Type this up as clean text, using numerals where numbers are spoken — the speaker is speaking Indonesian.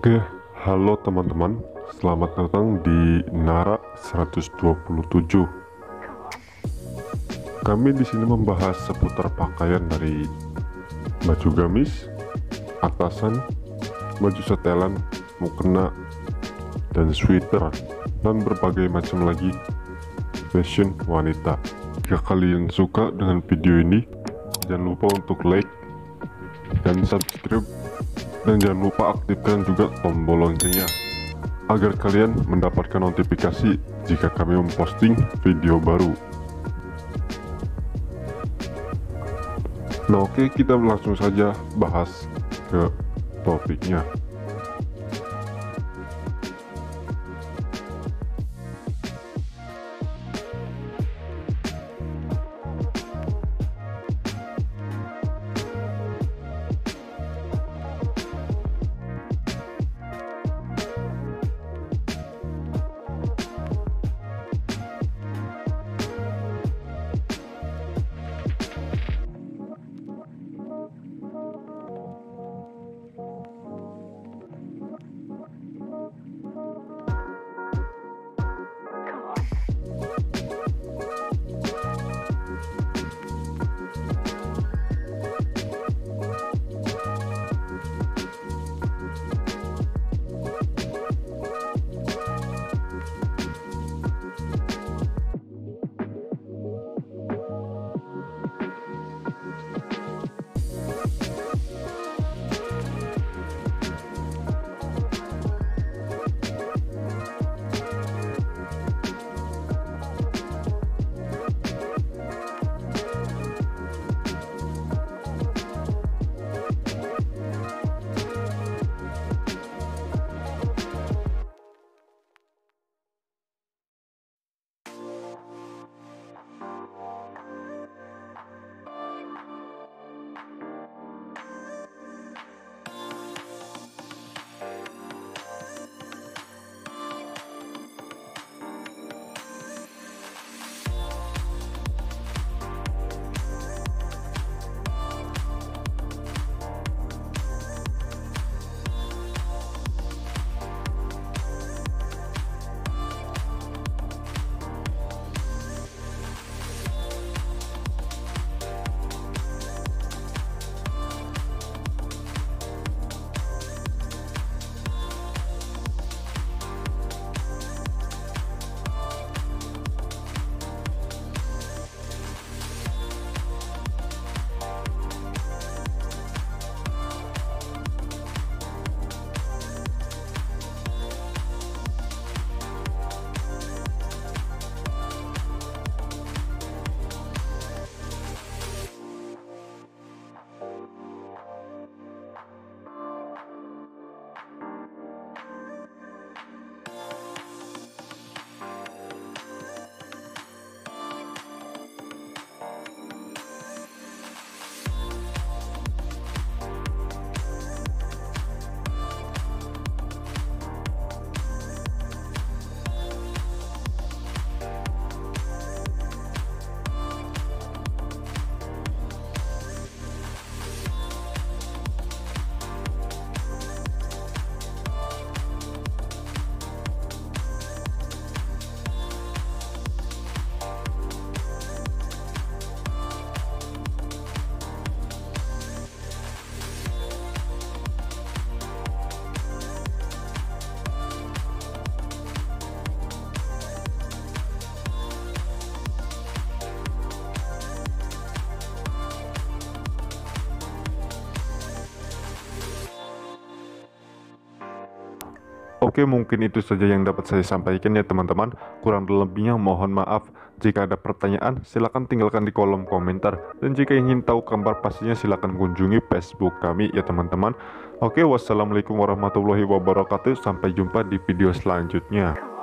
Oke, halo teman-teman, selamat datang di NARRA 127. Kami di sini membahas seputar pakaian dari baju gamis, atasan, baju setelan, mukena, dan sweater, dan berbagai macam lagi fashion wanita. Jika kalian suka dengan video ini, jangan lupa untuk like dan subscribe. Dan jangan lupa aktifkan juga tombol loncengnya agar kalian mendapatkan notifikasi jika kami memposting video baru. Nah oke, kita langsung saja bahas ke topiknya. Oke, mungkin itu saja yang dapat saya sampaikan ya teman-teman. Kurang lebihnya mohon maaf. Jika ada pertanyaan silahkan tinggalkan di kolom komentar. Dan jika ingin tahu kabar pastinya silahkan kunjungi Facebook kami ya teman-teman. Oke, wassalamualaikum warahmatullahi wabarakatuh. Sampai jumpa di video selanjutnya.